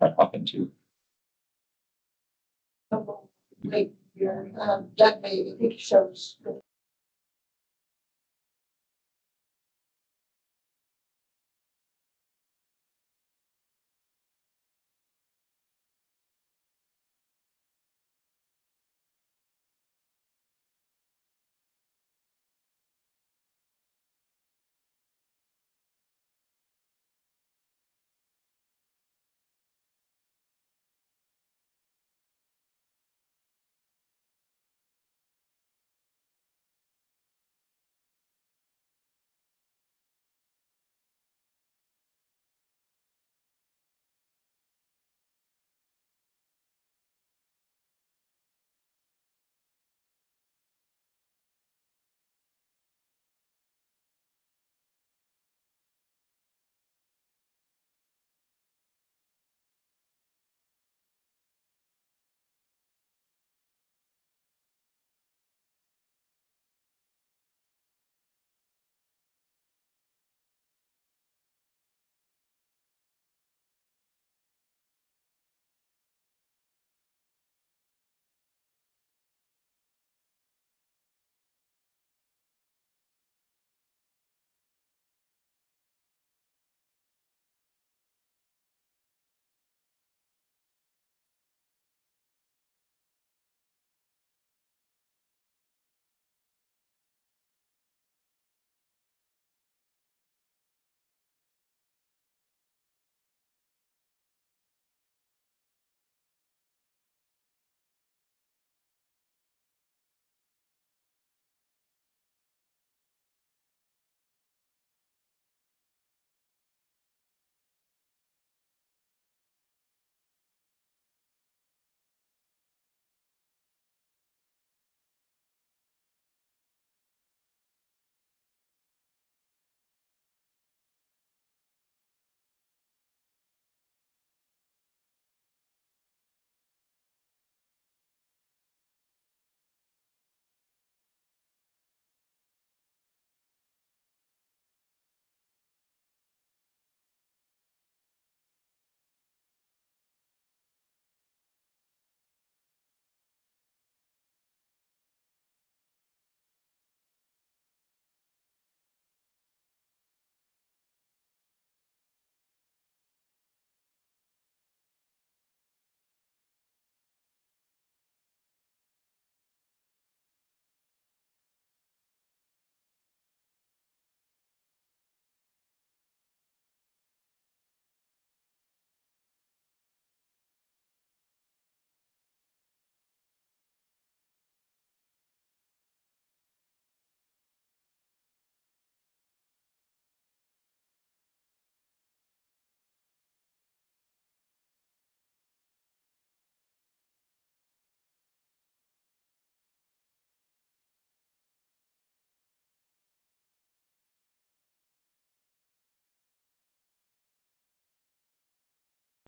up into. Wait, here, that may, I think shows.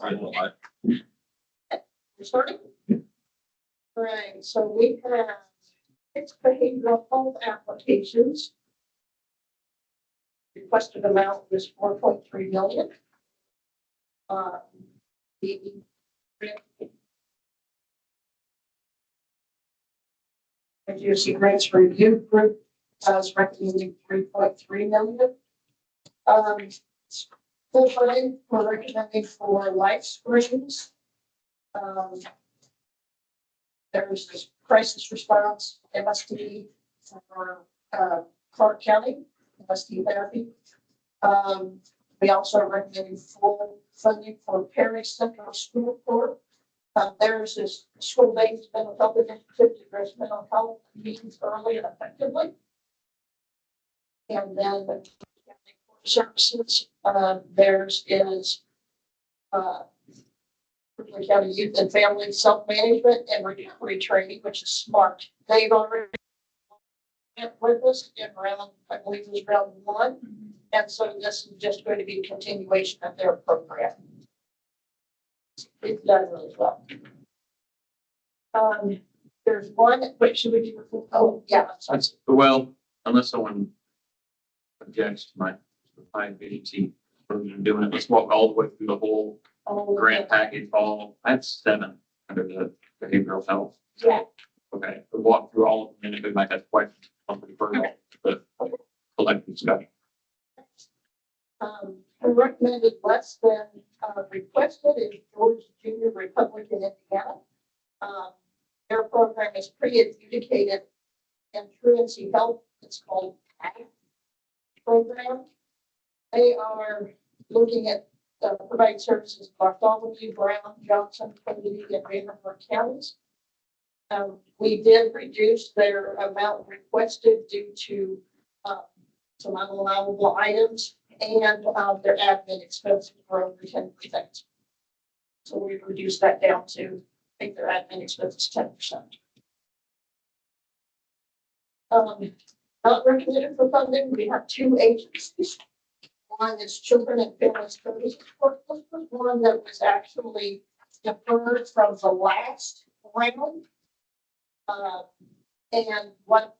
I don't like. Sorry? Right, so we have 6 behavioral health applications. Requested amount was 4.3 million. The Agency Grants Review Group is recommending 3.3 million. Full funding, we're recommending for life screens. There's this crisis response, MST for Clark County, MST therapy. We also are recommending full funding for Perry Central School Court. There's this school-based mental health initiative to address mental health needs early and effectively. And then the services, theirs is Brooklyn County Youth and Family Self-Management and Recovery Training, which is SMART. They've already met with us in round, I believe it was round 1. And so this is just going to be a continuation of their program. It's done really well. There's one, wait, should we do? Oh, yeah. That's, well, unless someone objects to my BDT version of doing it, let's walk all the way through the whole all. grant package, all, I have 7 under the behavioral health. Yeah, Okay, we'll walk through all of them, and if we might have questions, on the first, but collective discussion. I recommended less than requested is George Junior Republic in Indiana. Their program is pre-adjudicated in truancy health. It's called ACT program. They are looking at providing services in Bartholomew, Brown, Johnson, Cody, and Vanderbilt counties. We did reduce their amount requested due to some unallowable items, and their admin expenses were over 10%. So we've reduced that down to make their admin expenses 10%. Not recommended for funding. We have 2 agencies. One is Children and Family Services. This was one that was actually deferred from the last round. And what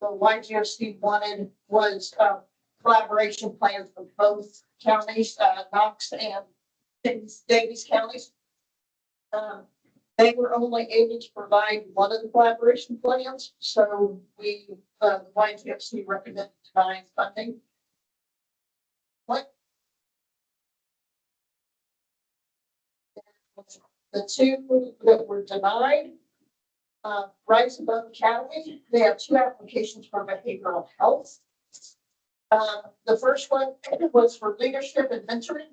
the YGOC wanted was collaboration plans for both counties, Knox and Davies counties. They were only able to provide one of the collaboration plans, so we, the YGOC recommended denying funding. What? The 2 that were denied, Rise Above Academy, they have 2 applications for behavioral health. The first one was for leadership and mentoring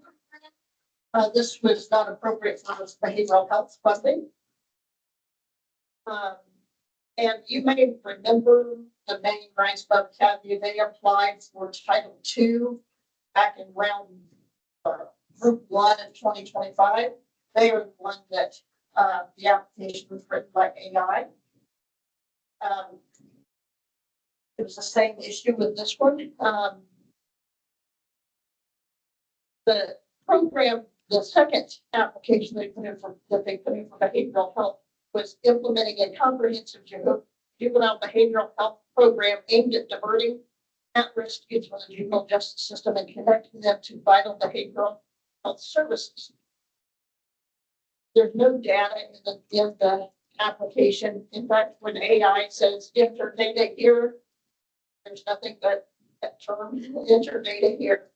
program. This was not appropriate for behavioral health funding. And you may remember the name Rise Above Academy. They applied for Title II back in round Group 1 in 2025. They are the one that the application was written by AI. It was the same issue with this one. The program, the second application they put in for behavioral health was implementing a comprehensive juvenile behavioral health program aimed at diverting at-risk youth from the juvenile justice system and connecting them to vital behavioral health services. There's no data in the application. In fact, when AI says enter data here, there's nothing but that term, enter data here.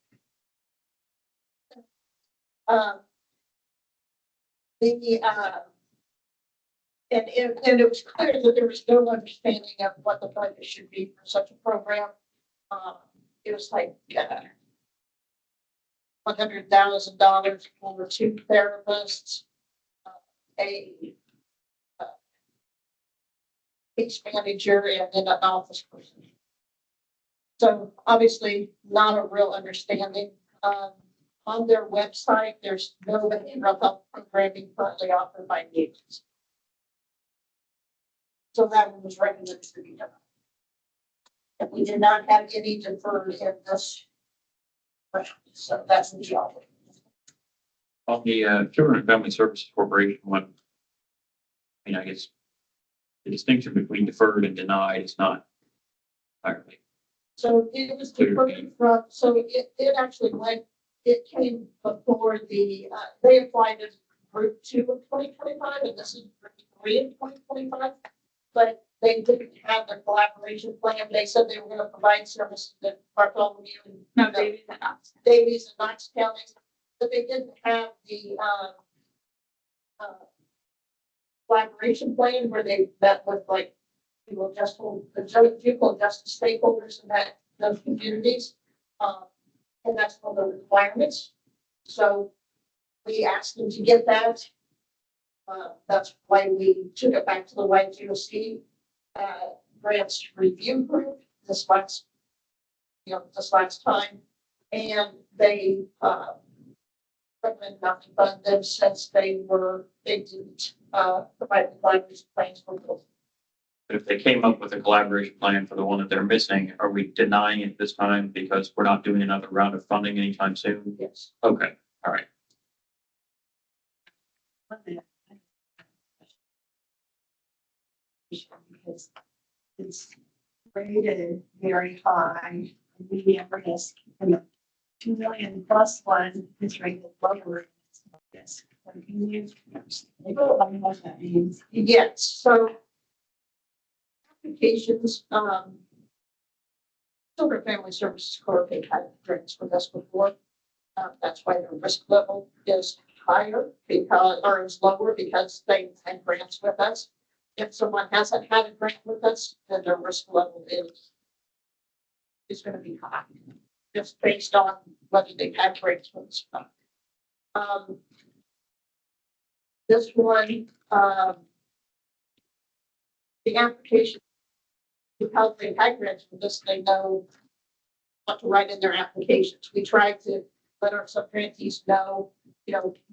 And it was clear that there was no understanding of what the budget should be for such a program. It was like $100,000 for 2 therapists, a case manager, and then an office person. So obviously not a real understanding. On their website, there's no behavioral health programming currently offered by the agency. So that one was recommended to be done. And we did not have any deferred in this round, so that's the job. On the Children and Family Services Corporation one, I mean, I guess the distinction between deferred and denied is not entirely. So it was deferred from, so it actually went, it came before the, they applied as Group 2 of 2025, and this is Group 3 in 2025, but they didn't have the collaboration plan. They said they were going to provide services in Bartholomew and Davies and Knox counties, but they didn't have the collaboration plan where they met with like juvenile justice stakeholders and that those communities, and that's one of the requirements. So we asked them to get that. That's why we took it back to the YGOC grants review group this last time, and they recommend not to fund them since they didn't provide the collaboration plans for both. If they came up with a collaboration plan for the one that they're missing, are we denying it this time because we're not doing another round of funding anytime soon? Yes. Okay, all right. Because it's rated very high, medium risk, and the 2 million plus one is rated lower. It's Yes. Can you explain what that means? Yes, so applications, Children and Family Services Corps, they've had grants with us before. That's why their risk level is higher because, or is lower because they've had grants with us. If someone hasn't had a grant with us, then their risk level is going to be high, just based on whether they've had grants with us. This one, the application, because they've had grants with us, they know what to write in their applications. We try to let our subgrantees know,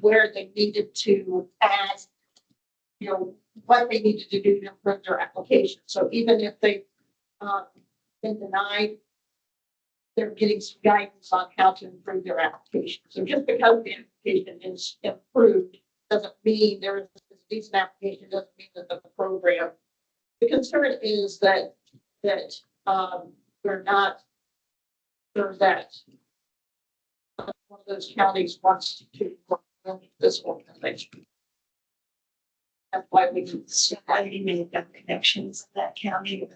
where they needed to add, what they needed to do to improve their application. So even if they've been denied, they're getting some guidance on how to improve their application. So just because the application is improved doesn't mean there is a decent application, doesn't mean that the program. The concern is that we're not sure that one of those counties wants to work with this organization. That's why we need to Already made them connections in that county.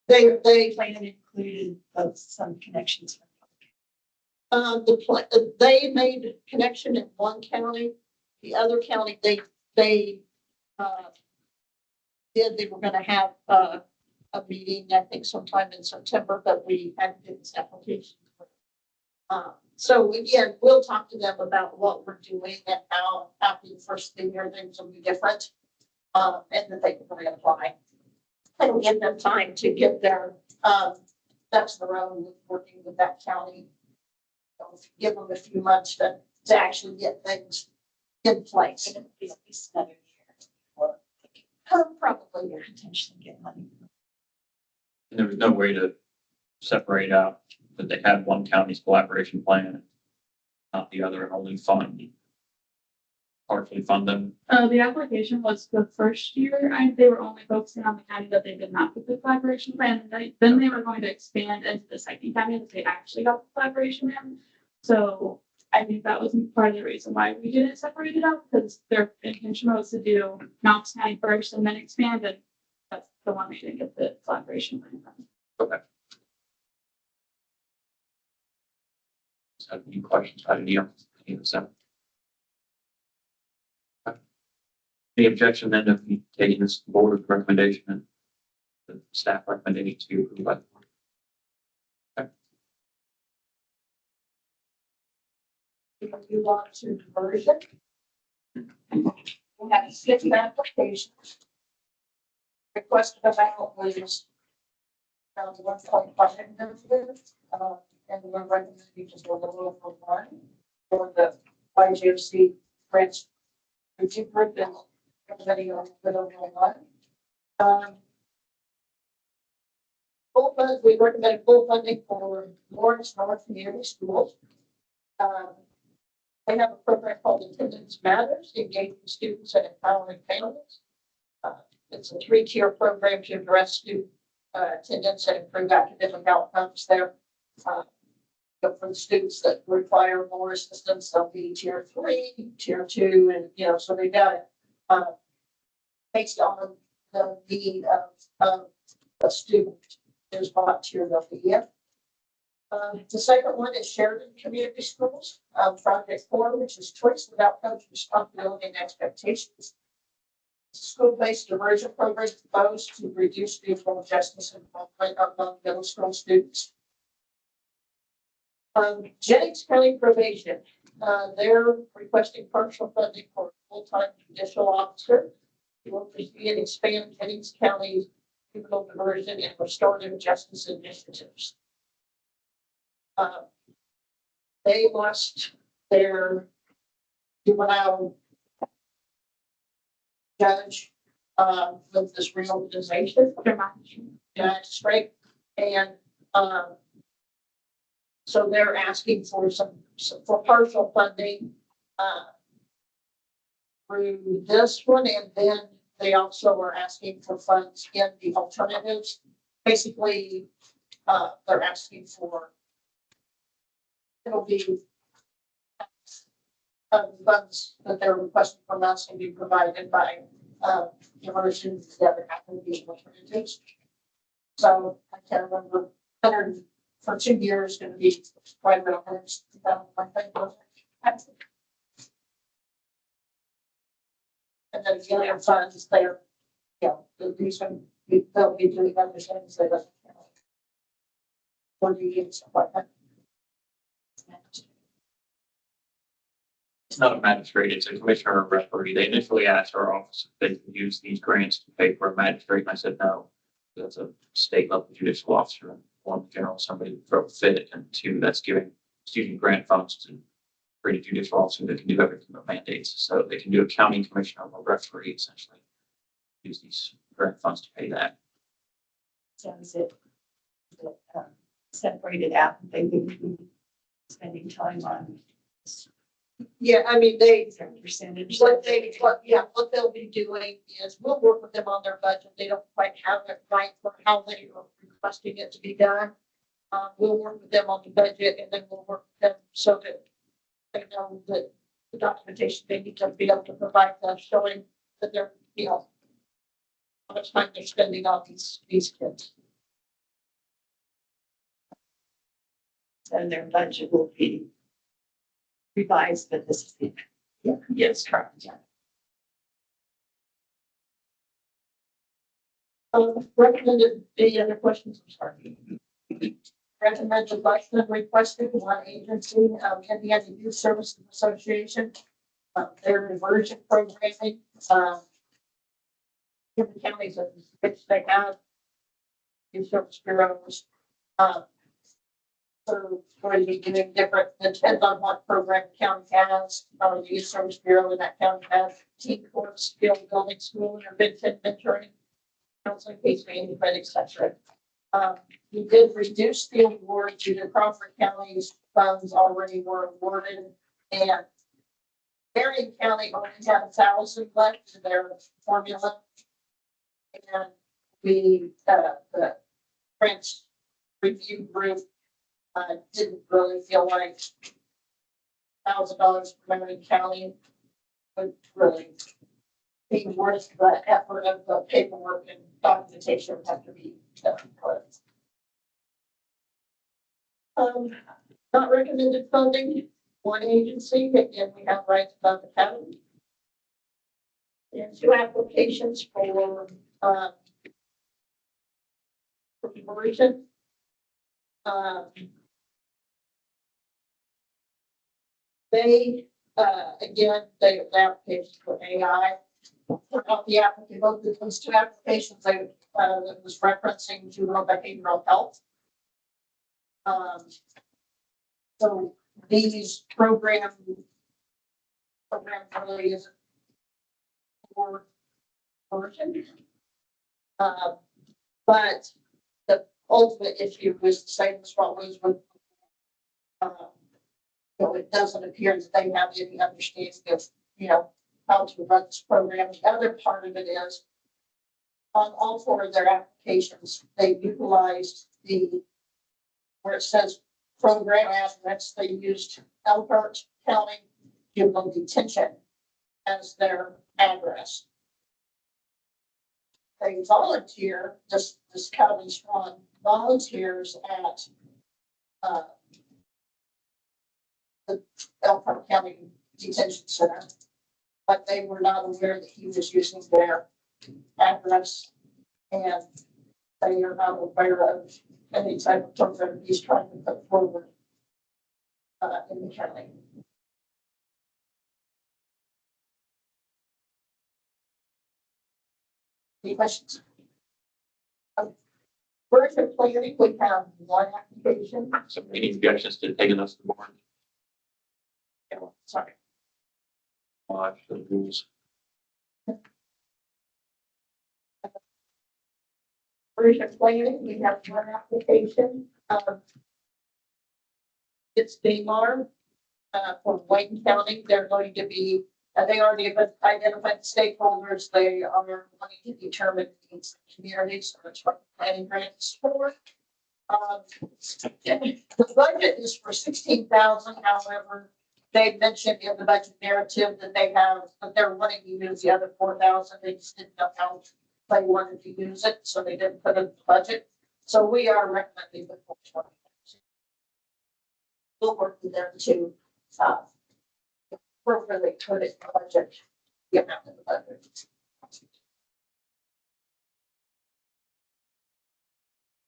they Plan included some connections. they made a connection in one county. The other county, they were going to have a meeting, I think sometime in September, but we hadn't did this application. So again, we'll talk to them about what we're doing and how after the first thing, things will be different. And that they can reapply. And give them time to get their ducks in a row with working with that county. Give them a few months to actually get things in place. Probably, yeah. Potentially get money. And there was no way to separate out that they had one county's collaboration plan, not the other, and only partially fund them. The application was the first year, they were only focusing on the county that they did not put the collaboration plan. Then they were going to expand into the second county that they actually got the collaboration in. So I think that was part of the reason why we didn't separate it out, because their intention was to do Knox County first and then expand, and that's the one we didn't get the collaboration plan from. Okay. So any questions about any of them? Any objection then to me taking this board recommendation and the staff recommendation to approve by the board? Okay. If you want to diversion, we have 6 applications. Requested about was around 1.5 million, and we're recommending just a little over 1 for the ICJI grants review group and everybody on the little over 1. Full funds, we recommend full funding for Lawrence North Community Schools. They have a program called Attendance Matters, engaging students and empowering families. It's a 3-tier program to address student attendance and improve academic outcomes there. For the students that require more assistance, they'll be tier 3, tier 2, and so they got it based on the need of a student. There's what tier they'll be in. The second one is Sheridan Community Schools, Project 4, which is choice without coach responsibility and expectations. School-based diversion program proposed to reduce juvenile justice involvement among middle school students. Jennings County Probation, they're requesting partial funding for a full-time judicial officer who will pursue and expand Jennings County's juvenile diversion and restorative justice initiatives. They lost their juvenile judge with this reorganization, magistrate, and so they're asking for for partial funding through this one, and then they also are asking for funds in the alternatives. Basically, they're asking for, it'll be funds that they're requesting from us can be provided by, Diversion, the other half of the alternatives. So I can't remember, 100 for 2 years, going to be right around 100,000, I think. And then the other funds, they're, these are, they'll be doing other things that are, for the years, what that. It's not a magistrate, it's a commissioner or referee. They initially asked our office if they could use these grants to pay for a magistrate, and I said no. That's a state level judicial officer, and one, general, somebody to throw a fit, and two, that's giving student grant funds to create a judicial officer that can do everything but mandates. So they can do a county commissioner or referee, essentially. Use these grant funds to pay that. So is it separated out? They would be spending time on Yeah, I mean, they, certain percentage. what they'll be doing is we'll work with them on their budget. They don't quite have it right for how they are requesting it to be done. We'll work with them on the budget, and then we'll work with them so that they know that the documentation they need to be able to provide them, showing that they're, how much time they're spending on these kids. And their budget will be revised, but this is the. Yeah. Yes, correct. Yeah. Recommended, any other questions? I'm sorry. Recommended election requested one agency, Indiana Youth Services Association, their diversion programming, in the counties of which they have youth service bureaus. So going to be doing different, depends on what program the county has, the youth service bureau in that county has, teen courts, field building, school intervention, mentoring, counseling, case management, etc. We did reduce the award to the Crawford County's funds already were awarded, and Marion County only had 1,000 left in their formula. And we, the French review group, didn't really feel like $1,000 for Marion County would really be worth the effort of the paperwork and documentation would have to be done. Not recommended funding, one agency, again, we have rights above the county. And 2 applications for conversion. They, again, the applications for AI. Of the applicant, both of those 2 applications, that was referencing juvenile behavioral health. So these program really isn't for version. But the ultimate issue was the same as what was with, it doesn't appear that they have any understanding of, how to run this program. The other part of it is on all 4 of their applications, they utilized where it says program address, they used Elkhart County Juvenile Detention as their address. They volunteer, this county Swan volunteers at the Elkhart County Detention Center, but they were not aware that he was using their address, and they are not aware of any type of program he's trying to put forward in the county. Any questions? Version planning, we have 1 application. So any objections to taking those to the board? Yeah, sorry. Watch the rules. Version planning, we have 1 application. It's DMAR for Wayne County. They're going to be, they already have identified the stakeholders. They are wanting to determine needs of communities. So that's what the planning grants for. The budget is for 16,000. However, they mentioned in the budget narrative that that they're wanting to use the other 4,000. They just didn't know how they wanted to use it, so they didn't put it in the budget. So we are recommending the 420. We'll work with them to, appropriately put it in the budget, the amount in the budget.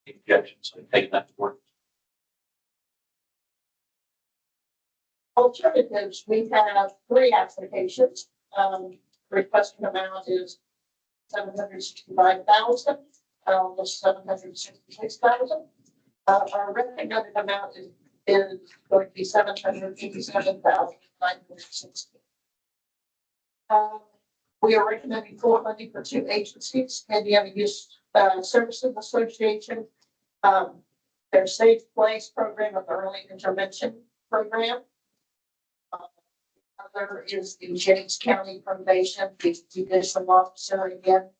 Objections, so take that to work. Alternatives, we have 3 applications. Requesting amount is 765,000, almost 766,000. Our recommended amount is going to be 757,960. We are recommending full funding for 2 agencies: Indiana Youth Services Association, their Safe Place program of the Early Intervention program. Other is the James County Probation, the judicial officer again.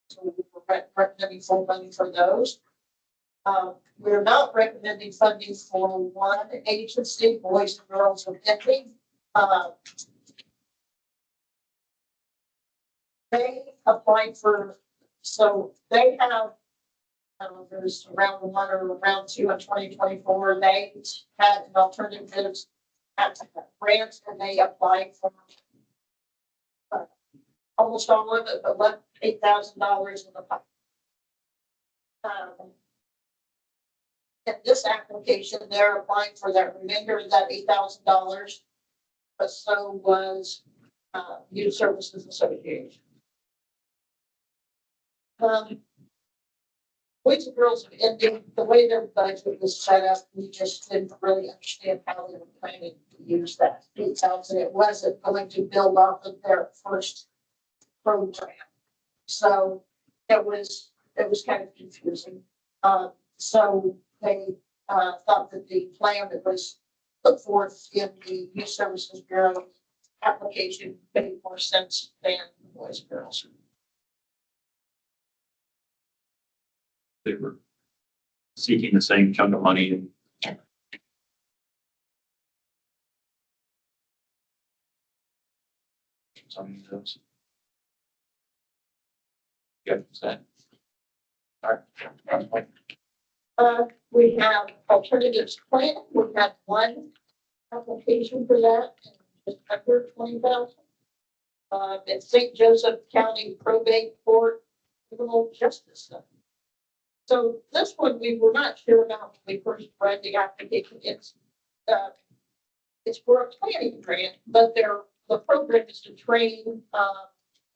So we're recommending full funding for those. We're not recommending funding for one agency, Boys and Girls of Italy. They applied for, so they have, there's round 1 or round 2 in 2024. They had an alternative grant and they applied for almost all of it, but left $8,000 in the pocket. In this application, they're applying for that remainder of that $8,000, but so was Youth Services Association. Boys and Girls of Indy, the way their budget was set up, we just didn't really understand how they were planning to use that $8,000. It wasn't going to build off of their first program, so it was kind of confusing. So they thought that the plan that was put forth in the Youth Services Bureau application made more sense than the Boys and Girls. They were seeking the same chunk of money and some of those. Yeah, that. All right. We have alternatives plan. We had 1 application for that, and just under 20,000. It's St. Joseph County Probate Court Criminal Justice Center. So this one we were not sure about when we first read the application. It's for a planning grant, but the program is to train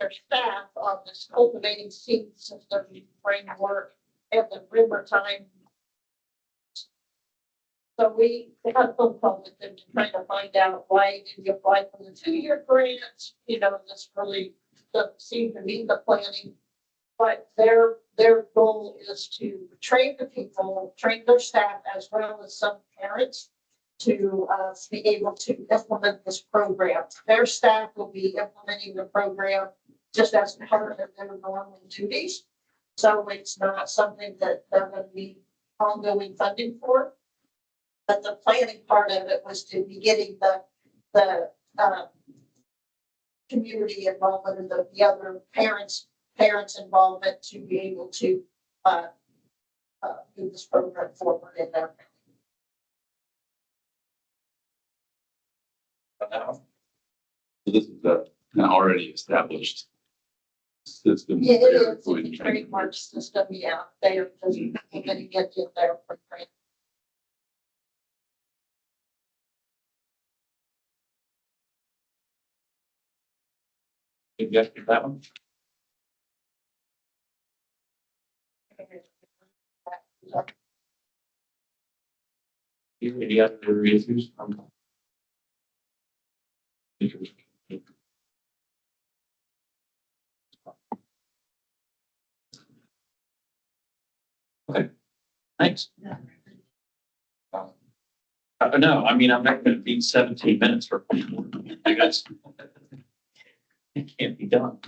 their staff on this cultivating seed system framework and the river time. So we had a phone call with them to try to find out why did you apply for the 2-year grant? This really doesn't seem to be the planning. But their goal is to train the people, train their staff, as well as some parents to be able to implement this program. Their staff will be implementing the program just as part of their normal duties. So it's not something that they're going to be ongoing funding for. But the planning part of it was to be getting the community involvement and the other parents involvement to be able to move this program forward in their Now, So this is an already established system. Yeah, they're it is going a to- trademark system. Yeah, they are just going to get in there for grant. suggested that one. Any other issues? Okay, thanks. No, I mean, I'm not gonna be 17 minutes for people. I guess it can't be done.